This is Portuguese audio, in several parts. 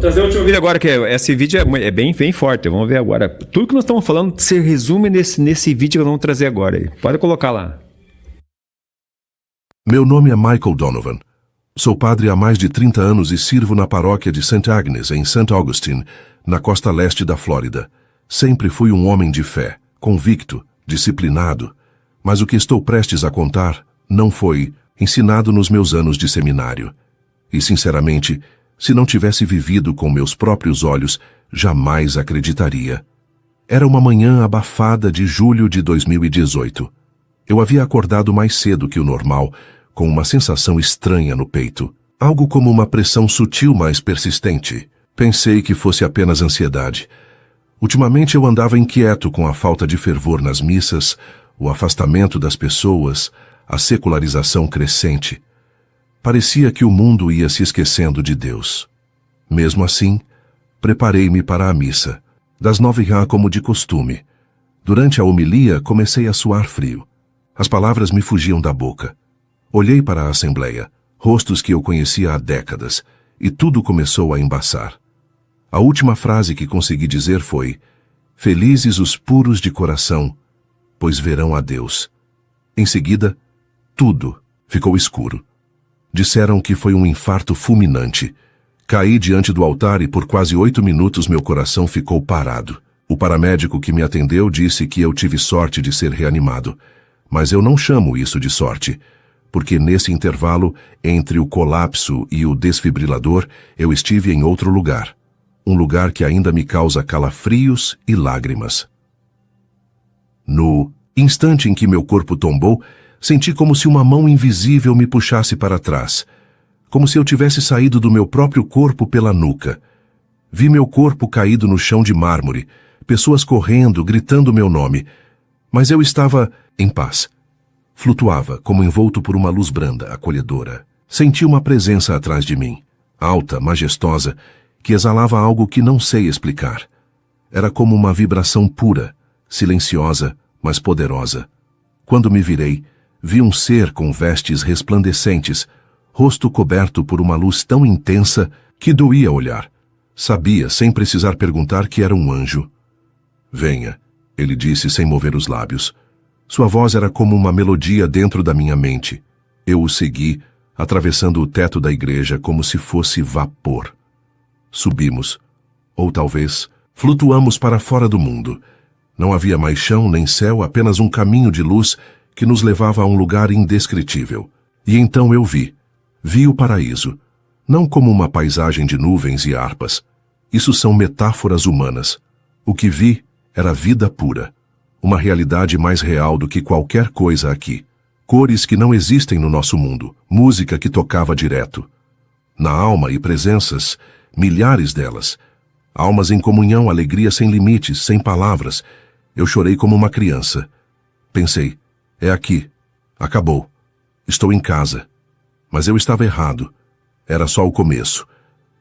trazer o último vídeo agora, que esse vídeo é bem forte. Vamos ver agora. Tudo que nós estamos falando se resume nesse vídeo que nós vamos trazer agora. Aí. Pode colocar lá. Meu nome é Michael Donovan. Sou padre há mais de 30 anos e sirvo na paróquia de St. Agnes, em St. Augustine, na costa leste da Flórida. Sempre fui um homem de fé, convicto, disciplinado. Mas o que estou prestes a contar não foi ensinado nos meus anos de seminário. E, sinceramente, se não tivesse vivido com meus próprios olhos, jamais acreditaria. Era uma manhã abafada de julho de 2018. Eu havia acordado mais cedo que o normal, com uma sensação estranha no peito. Algo como uma pressão sutil, mas persistente. Pensei que fosse apenas ansiedade. Ultimamente eu andava inquieto com a falta de fervor nas missas, o afastamento das pessoas, a secularização crescente. Parecia que o mundo ia se esquecendo de Deus. Mesmo assim, preparei-me para a missa. Das 9h como de costume. Durante a homilia, comecei a suar frio. As palavras me fugiam da boca. Olhei para a assembleia, rostos que eu conhecia há décadas, e tudo começou a embaçar. A última frase que consegui dizer foi: "Felizes os puros de coração, pois verão a Deus." Em seguida, tudo ficou escuro. Disseram que foi um infarto fulminante. Caí diante do altar e por quase 8 minutos meu coração ficou parado. O paramédico que me atendeu disse que eu tive sorte de ser reanimado. Mas eu não chamo isso de sorte, porque nesse intervalo, entre o colapso e o desfibrilador, eu estive em outro lugar. Um lugar que ainda me causa calafrios e lágrimas. No instante em que meu corpo tombou, senti como se uma mão invisível me puxasse para trás, como se eu tivesse saído do meu próprio corpo pela nuca. Vi meu corpo caído no chão de mármore, pessoas correndo, gritando meu nome, mas eu estava em paz. Flutuava, como envolto por uma luz branda, acolhedora. Senti uma presença atrás de mim, alta, majestosa, que exalava algo que não sei explicar. Era como uma vibração pura, silenciosa, mas poderosa. Quando me virei, vi um ser com vestes resplandecentes, rosto coberto por uma luz tão intensa que doía olhar. Sabia, sem precisar perguntar, que era um anjo. "Venha", ele disse sem mover os lábios. Sua voz era como uma melodia dentro da minha mente. Eu o segui, atravessando o teto da igreja como se fosse vapor. Subimos, ou talvez flutuamos para fora do mundo. Não havia mais chão nem céu, apenas um caminho de luz que nos levava a um lugar indescritível. E então eu vi o paraíso, não como uma paisagem de nuvens e harpas. Isso são metáforas humanas. O que vi era vida pura. Uma realidade mais real do que qualquer coisa aqui. Cores que não existem no nosso mundo, música que tocava direto. Na alma e presenças, milhares delas. Almas em comunhão, alegria sem limites, sem palavras. Eu chorei como uma criança. Pensei, é aqui. Acabou. Estou em casa. Mas eu estava errado. Era só o começo.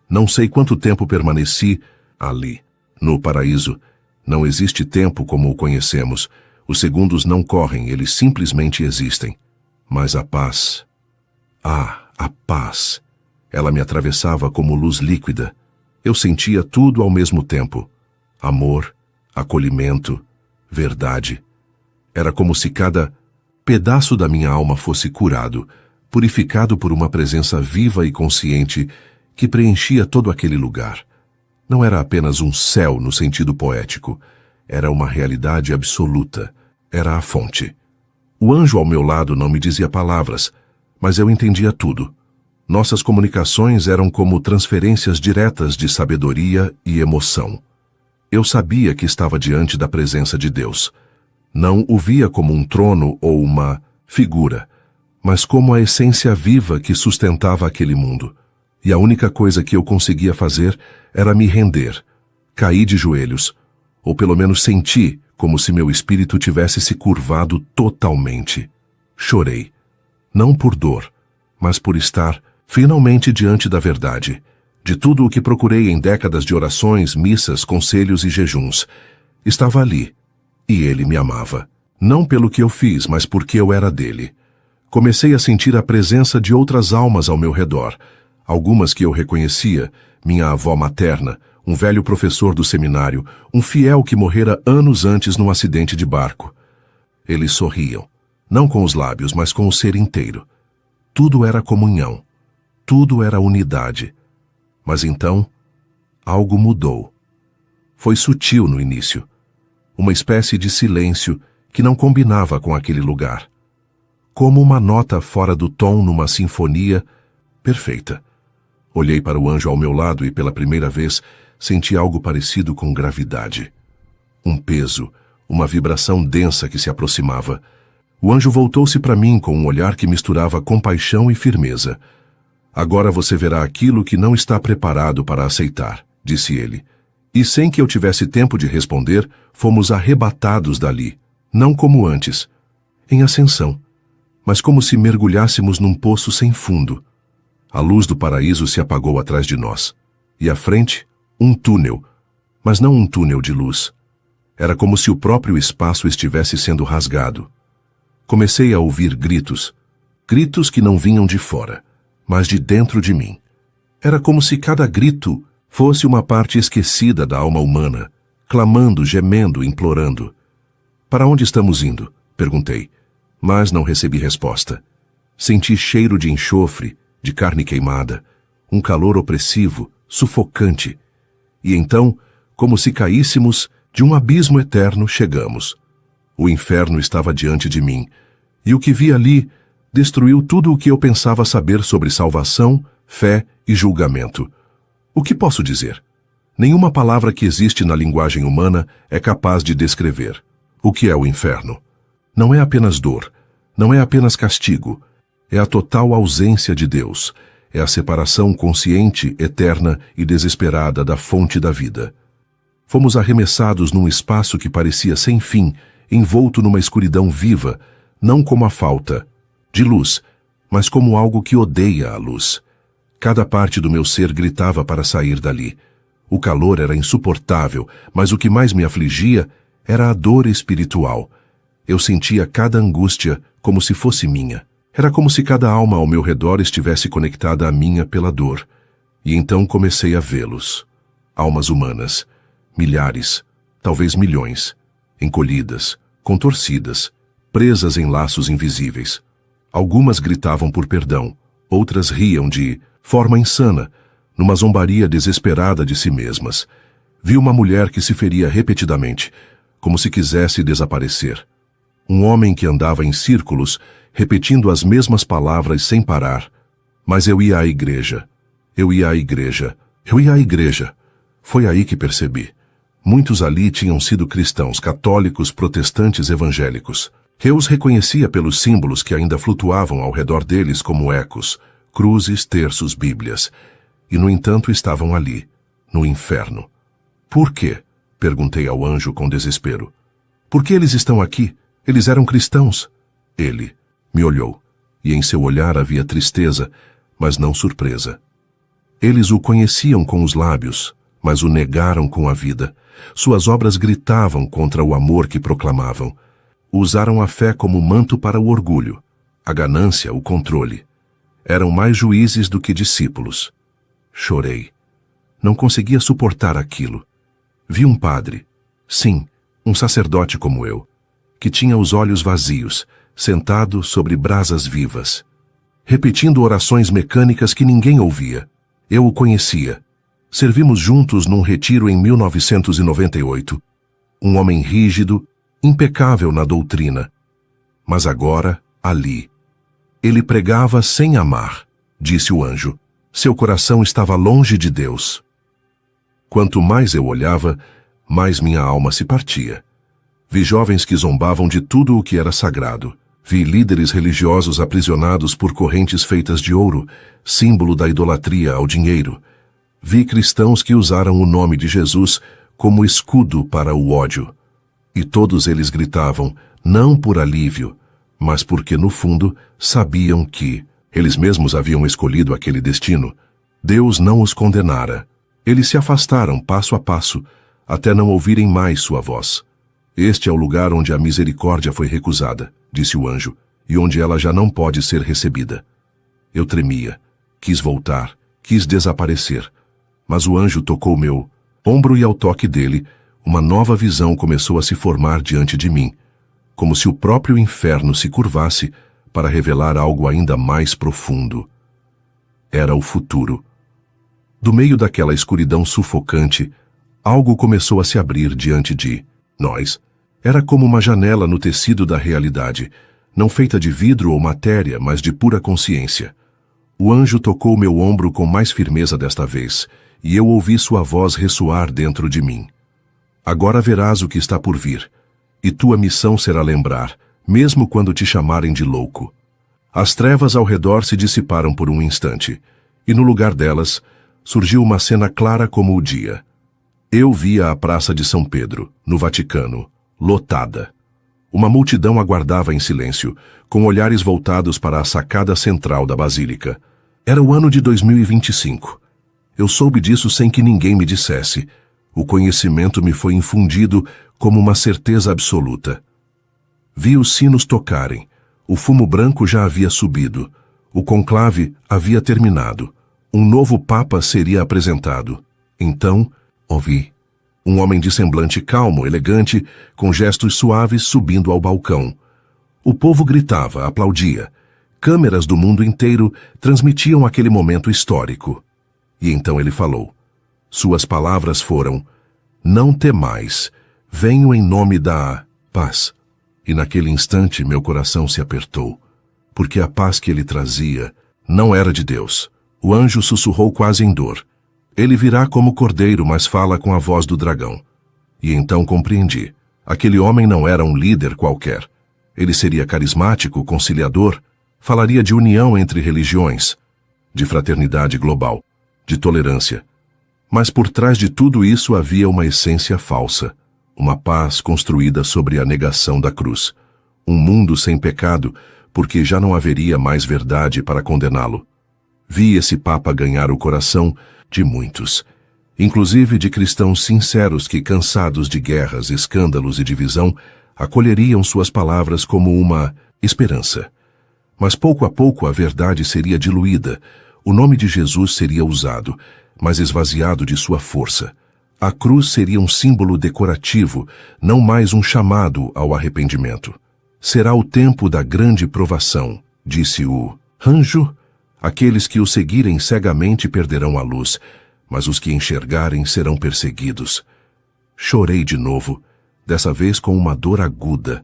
Não sei quanto tempo permaneci ali, no paraíso. Não existe tempo como o conhecemos. Os segundos não correm, eles simplesmente existem. Mas a paz... a paz... Ela me atravessava como luz líquida. Eu sentia tudo ao mesmo tempo. Amor, acolhimento, verdade. Era como se cada pedaço da minha alma fosse curado, purificado por uma presença viva e consciente que preenchia todo aquele lugar. Não era apenas um céu no sentido poético. Era uma realidade absoluta. Era a fonte. O anjo ao meu lado não me dizia palavras, mas eu entendia tudo. Nossas comunicações eram como transferências diretas de sabedoria e emoção. Eu sabia que estava diante da presença de Deus. Não o via como um trono ou uma figura, mas como a essência viva que sustentava aquele mundo. E a única coisa que eu conseguia fazer era me render. Caí de joelhos, ou pelo menos senti como se meu espírito tivesse se curvado totalmente. Chorei, não por dor, mas por estar finalmente diante da verdade, de tudo o que procurei em décadas de orações, missas, conselhos e jejuns. Estava ali, e ele me amava. Não pelo que eu fiz, mas porque eu era dele. Comecei a sentir a presença de outras almas ao meu redor, Algumas que eu reconhecia, minha avó materna, um velho professor do seminário, um fiel que morrera anos antes num acidente de barco. Eles sorriam, não com os lábios, mas com o ser inteiro. Tudo era comunhão, tudo era unidade. Mas então, algo mudou. Foi sutil no início, uma espécie de silêncio que não combinava com aquele lugar. Como uma nota fora do tom numa sinfonia perfeita. Olhei para o anjo ao meu lado e, pela primeira vez, senti algo parecido com gravidade. Um peso, uma vibração densa que se aproximava. O anjo voltou-se para mim com um olhar que misturava compaixão e firmeza. Agora você verá aquilo que não está preparado para aceitar, disse ele. E sem que eu tivesse tempo de responder, fomos arrebatados dali, não como antes, em ascensão, mas como se mergulhássemos num poço sem fundo. A luz do paraíso se apagou atrás de nós, e à frente, um túnel, mas não um túnel de luz. Era como se o próprio espaço estivesse sendo rasgado. Comecei a ouvir gritos, gritos que não vinham de fora, mas de dentro de mim. Era como se cada grito fosse uma parte esquecida da alma humana, clamando, gemendo, implorando. Para onde estamos indo? Perguntei, mas não recebi resposta. Senti cheiro de enxofre, de carne queimada, um calor opressivo, sufocante. E então, como se caíssemos, de um abismo eterno chegamos. O inferno estava diante de mim, e o que vi ali destruiu tudo o que eu pensava saber sobre salvação, fé e julgamento. O que posso dizer? Nenhuma palavra que existe na linguagem humana é capaz de descrever. O que é o inferno? Não é apenas dor, não é apenas castigo, é a total ausência de Deus, é a separação consciente, eterna e desesperada da fonte da vida. Fomos arremessados num espaço que parecia sem fim, envolto numa escuridão viva, não como a falta de luz, mas como algo que odeia a luz. Cada parte do meu ser gritava para sair dali. O calor era insuportável, mas o que mais me afligia era a dor espiritual. Eu sentia cada angústia como se fosse minha. Era como se cada alma ao meu redor estivesse conectada à minha pela dor. E então comecei a vê-los. Almas humanas, milhares, talvez milhões, encolhidas, contorcidas, presas em laços invisíveis. Algumas gritavam por perdão, outras riam de forma insana, numa zombaria desesperada de si mesmas. Vi uma mulher que se feria repetidamente, como se quisesse desaparecer. Um homem que andava em círculos, repetindo as mesmas palavras sem parar. Mas eu ia à igreja. Eu ia à igreja. Eu ia à igreja. Foi aí que percebi. Muitos ali tinham sido cristãos, católicos, protestantes, evangélicos. Eu os reconhecia pelos símbolos que ainda flutuavam ao redor deles como ecos, cruzes, terços, bíblias. E, no entanto, estavam ali, no inferno. Por quê? Perguntei ao anjo com desespero. Por que eles estão aqui? Eles eram cristãos. Ele me olhou, e em seu olhar havia tristeza, mas não surpresa. Eles o conheciam com os lábios, mas o negaram com a vida. Suas obras gritavam contra o amor que proclamavam. Usaram a fé como manto para o orgulho, a ganância, o controle. Eram mais juízes do que discípulos. Chorei. Não conseguia suportar aquilo. Vi um padre, sim, um sacerdote como eu, que tinha os olhos vazios, sentado sobre brasas vivas, repetindo orações mecânicas que ninguém ouvia. Eu o conhecia. Servimos juntos num retiro em 1998. Um homem rígido, impecável na doutrina. Mas agora, ali. Ele pregava sem amar, disse o anjo. Seu coração estava longe de Deus. Quanto mais eu olhava, mais minha alma se partia. Vi jovens que zombavam de tudo o que era sagrado. Vi líderes religiosos aprisionados por correntes feitas de ouro, símbolo da idolatria ao dinheiro. Vi cristãos que usaram o nome de Jesus como escudo para o ódio. E todos eles gritavam, não por alívio, mas porque, no fundo, sabiam que eles mesmos haviam escolhido aquele destino. Deus não os condenara. Eles se afastaram passo a passo, até não ouvirem mais sua voz. Este é o lugar onde a misericórdia foi recusada, disse o anjo, e onde ela já não pode ser recebida. Eu tremia, quis voltar, Quis desaparecer, mas o anjo tocou meu ombro e ao toque dele, uma nova visão começou a se formar diante de mim, como se o próprio inferno se curvasse para revelar algo ainda mais profundo. Era o futuro. Do meio daquela escuridão sufocante, algo começou a se abrir diante de nós. Era como uma janela no tecido da realidade, não feita de vidro ou matéria, mas de pura consciência. O anjo tocou meu ombro com mais firmeza desta vez, e eu ouvi sua voz ressoar dentro de mim. Agora verás o que está por vir, e tua missão será lembrar, mesmo quando te chamarem de louco. As trevas ao redor se dissiparam por um instante, e no lugar delas, surgiu uma cena clara como o dia. Eu via a Praça de São Pedro, no Vaticano, lotada. Uma multidão aguardava em silêncio, com olhares voltados para a sacada central da Basílica. Era o ano de 2025. Eu soube disso sem que ninguém me dissesse. O conhecimento me foi infundido como uma certeza absoluta. Vi os sinos tocarem. O fumo branco já havia subido. O conclave havia terminado. Um novo Papa seria apresentado. Então, ouvi. Um homem de semblante calmo, elegante, com gestos suaves subindo ao balcão. O povo gritava, aplaudia. Câmeras do mundo inteiro transmitiam aquele momento histórico. E então ele falou. Suas palavras foram: "Não temais, venho em nome da paz." E naquele instante meu coração se apertou, porque a paz que ele trazia não era de Deus. O anjo sussurrou quase em dor. Ele virá como cordeiro, mas fala com a voz do dragão. E então compreendi. Aquele homem não era um líder qualquer. Ele seria carismático, conciliador, falaria de união entre religiões, de fraternidade global, de tolerância. Mas por trás de tudo isso havia uma essência falsa, uma paz construída sobre a negação da cruz. Um mundo sem pecado, porque já não haveria mais verdade para condená-lo. Vi esse Papa ganhar o coração de muitos, inclusive de cristãos sinceros que, cansados de guerras, escândalos e divisão, acolheriam suas palavras como uma esperança. Mas pouco a pouco a verdade seria diluída, o nome de Jesus seria usado, mas esvaziado de sua força. A cruz seria um símbolo decorativo, não mais um chamado ao arrependimento. Será o tempo da grande provação, disse o anjo. Aqueles que o seguirem cegamente perderão a luz, mas os que enxergarem serão perseguidos. Chorei de novo, dessa vez com uma dor aguda.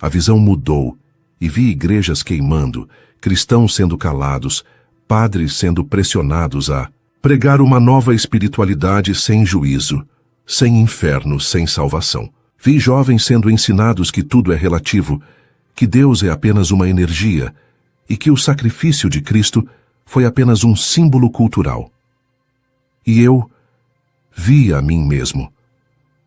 A visão mudou, e vi igrejas queimando, cristãos sendo calados, padres sendo pressionados a pregar uma nova espiritualidade sem juízo, sem inferno, sem salvação. Vi jovens sendo ensinados que tudo é relativo, que Deus é apenas uma energia, e que o sacrifício de Cristo foi apenas um símbolo cultural. E eu vi a mim mesmo,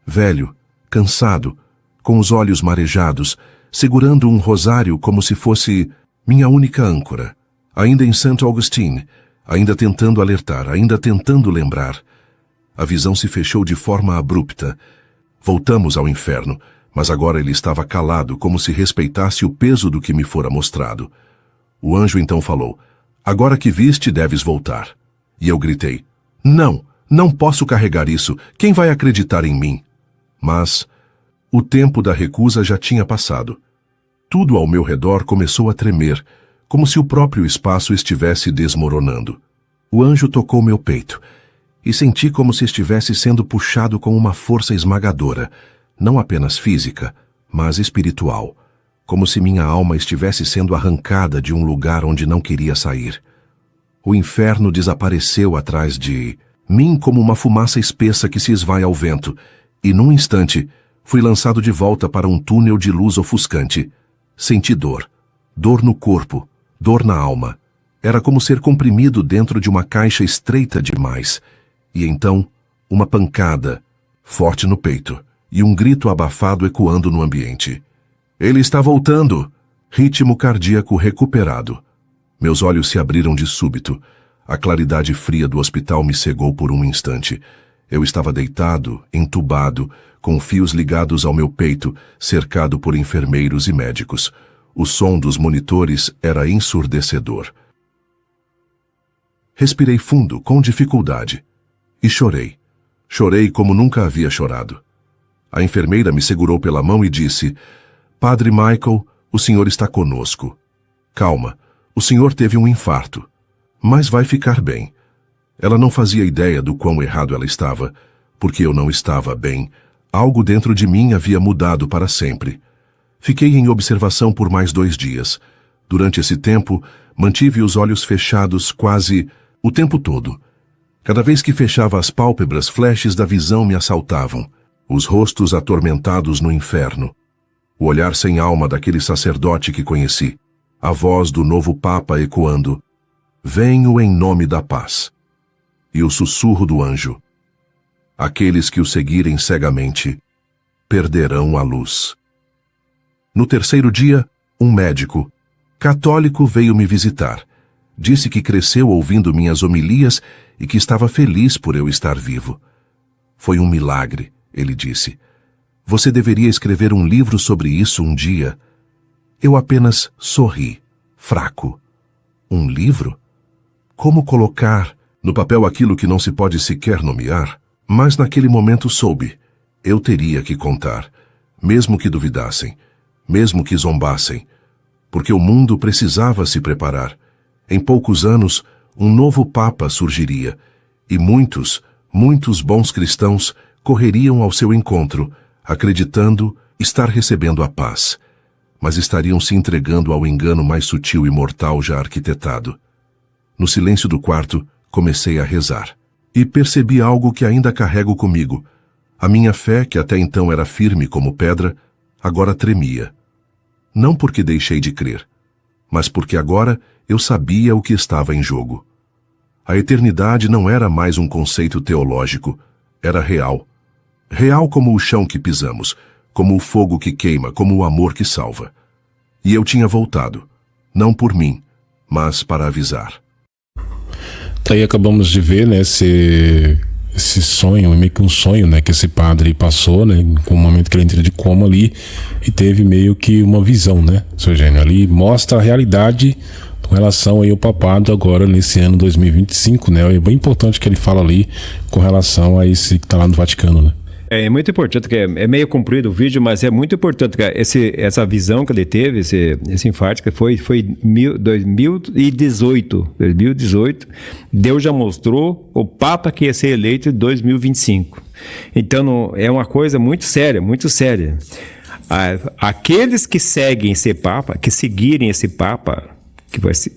velho, cansado, com os olhos marejados, segurando um rosário como se fosse minha única âncora, ainda em St. Augustine, ainda tentando alertar, ainda tentando lembrar. A visão se fechou de forma abrupta. Voltamos ao inferno, mas agora ele estava calado, como se respeitasse o peso do que me fora mostrado. O anjo então falou: "Agora que viste, deves voltar." E eu gritei: "Não, não posso carregar isso. Quem vai acreditar em mim?" Mas o tempo da recusa já tinha passado. Tudo ao meu redor começou a tremer, como se o próprio espaço estivesse desmoronando. O anjo tocou meu peito, e senti como se estivesse sendo puxado com uma força esmagadora, não apenas física, mas espiritual. Como se minha alma estivesse sendo arrancada de um lugar onde não queria sair. O inferno desapareceu atrás de mim como uma fumaça espessa que se esvai ao vento, e num instante fui lançado de volta para um túnel de luz ofuscante. Senti dor. Dor no corpo, dor na alma. Era como ser comprimido dentro de uma caixa estreita demais. E então, uma pancada, forte no peito, e um grito abafado ecoando no ambiente. Ele está voltando! Ritmo cardíaco recuperado. Meus olhos se abriram de súbito. A claridade fria do hospital me cegou por um instante. Eu estava deitado, entubado, com fios ligados ao meu peito, cercado por enfermeiros e médicos. O som dos monitores era ensurdecedor. Respirei fundo, com dificuldade. E chorei. Chorei como nunca havia chorado. A enfermeira me segurou pela mão e disse: Padre Michael, o senhor está conosco. Calma, o senhor teve um infarto. Mas vai ficar bem. Ela não fazia ideia do quão errado ela estava, porque eu não estava bem. Algo dentro de mim havia mudado para sempre. Fiquei em observação por mais 2 dias. Durante esse tempo, mantive os olhos fechados quase o tempo todo. Cada vez que fechava as pálpebras, flashes da visão me assaltavam. Os rostos atormentados no inferno. O olhar sem alma daquele sacerdote que conheci. A voz do novo Papa ecoando: Venho em nome da paz. E o sussurro do anjo: Aqueles que o seguirem cegamente perderão a luz. No 3º dia, um médico católico veio me visitar. Disse que cresceu ouvindo minhas homilias e que estava feliz por eu estar vivo. Foi um milagre, ele disse. Você deveria escrever um livro sobre isso um dia. Eu apenas sorri, fraco. Um livro? Como colocar no papel aquilo que não se pode sequer nomear? Mas naquele momento soube. Eu teria que contar, mesmo que duvidassem, mesmo que zombassem, porque o mundo precisava se preparar. Em poucos anos, um novo Papa surgiria, e muitos bons cristãos correriam ao seu encontro, acreditando estar recebendo a paz, mas estariam se entregando ao engano mais sutil e mortal já arquitetado. No silêncio do quarto, comecei a rezar, e percebi algo que ainda carrego comigo. A minha fé, que até então era firme como pedra, agora tremia. Não porque deixei de crer, mas porque agora eu sabia o que estava em jogo. A eternidade não era mais um conceito teológico, era real. Real como o chão que pisamos, como o fogo que queima, como o amor que salva. E eu tinha voltado, não por mim, mas para avisar. Aí acabamos de ver, né, esse sonho, meio que um sonho, né, que esse padre passou, né, com o momento que ele entrou de coma ali, e teve meio que uma visão, né, seu Eugênio, ali mostra a realidade com relação aí ao papado agora nesse ano 2025, né, é bem importante que ele fala ali com relação a esse que tá lá no Vaticano, né. É muito importante, que é meio comprido o vídeo, mas é muito importante que essa visão que ele teve, esse infarto, que foi 2018. Deus já mostrou o Papa que ia ser eleito em 2025. Então, é uma coisa muito séria, muito séria. Aqueles que seguem esse Papa, que seguirem esse Papa, que vai ser,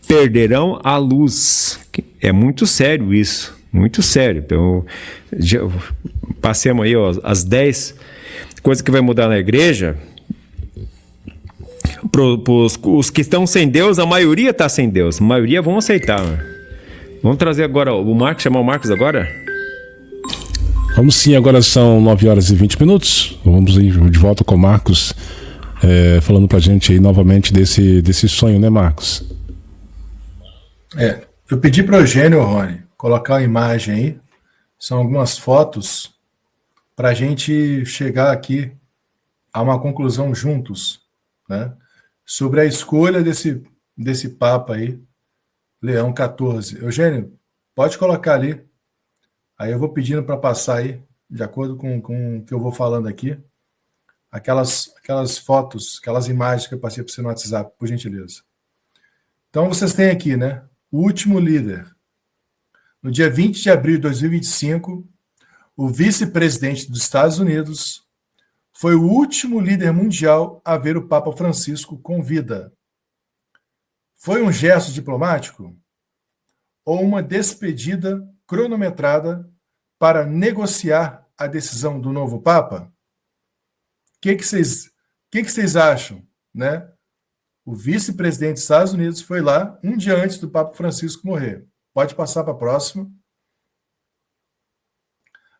perderão a luz. É muito sério isso. Muito sério. Então, passemos aí as 10 coisas que vai mudar na igreja. Os que estão sem Deus, a maioria está sem Deus. A maioria vão aceitar. Vamos trazer agora o Marcos, chamar o Marcos agora? Vamos sim, agora são 9h20. Vamos ir de volta com o Marcos, falando pra gente aí novamente desse sonho, né, Marcos? Eu pedi para o Eugênio, Rony, colocar a imagem aí. São algumas fotos para a gente chegar aqui a uma conclusão juntos, né, sobre a escolha desse Papa aí, Leão XIV. Eugênio, pode colocar ali. Aí eu vou pedindo para passar aí, de acordo com o que eu vou falando aqui, aquelas fotos, aquelas imagens que eu passei para você no WhatsApp, por gentileza. Então vocês têm aqui, né, o último líder. No dia 20 de abril de 2025, o vice-presidente dos Estados Unidos foi o último líder mundial a ver o Papa Francisco com vida. Foi um gesto diplomático ou uma despedida cronometrada para negociar a decisão do novo Papa? O que vocês acham, né? O vice-presidente dos Estados Unidos foi lá um dia antes do Papa Francisco morrer. Pode passar para a próxima.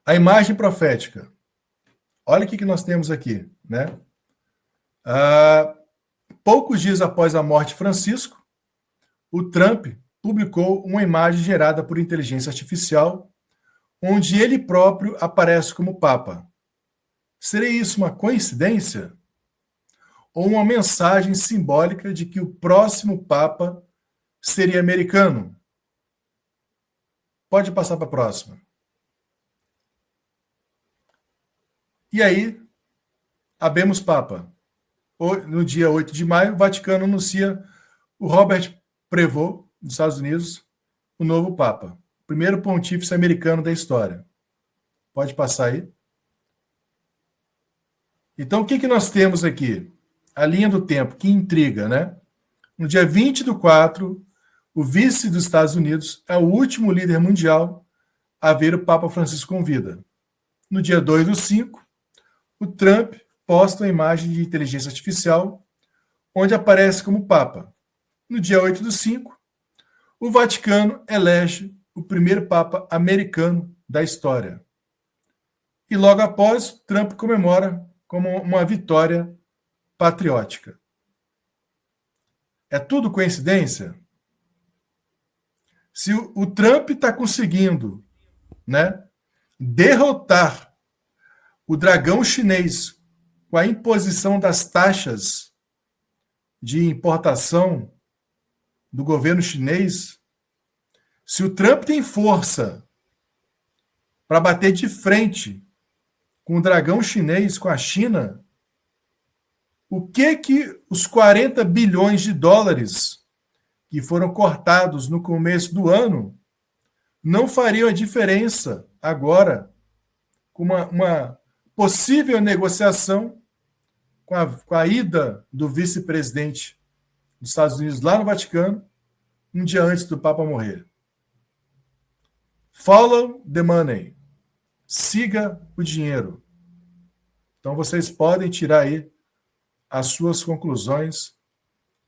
A imagem profética. Olha o que nós temos aqui, né? Poucos dias após a morte de Francisco, o Trump publicou uma imagem gerada por inteligência artificial, onde ele próprio aparece como Papa. Seria isso uma coincidência? Ou uma mensagem simbólica de que o próximo Papa seria americano? Pode passar para a próxima. E aí, habemos Papa. No dia 8 de maio, o Vaticano anuncia o Robert Prevost, dos Estados Unidos, o novo Papa. Primeiro pontífice americano da história. Pode passar aí. Então, o que nós temos aqui? A linha do tempo, que intriga, né? No dia 20/4, o vice dos Estados Unidos é o último líder mundial a ver o Papa Francisco com vida. No dia 2/5, o Trump posta uma imagem de inteligência artificial onde aparece como Papa. No dia 8/5, o Vaticano elege o primeiro Papa americano da história. E logo após, Trump comemora como uma vitória patriótica. É tudo coincidência? Se o Trump está conseguindo, né, derrotar o dragão chinês com a imposição das taxas de importação do governo chinês, se o Trump tem força para bater de frente com o dragão chinês, com a China, o que os 40 bilhões de dólares que foram cortados no começo do ano não fariam a diferença agora com uma possível negociação com a ida do vice-presidente dos Estados Unidos lá no Vaticano, um dia antes do Papa morrer. Follow the money. Siga o dinheiro. Então vocês podem tirar aí as suas conclusões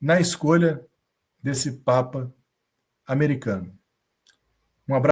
na escolha desse Papa americano.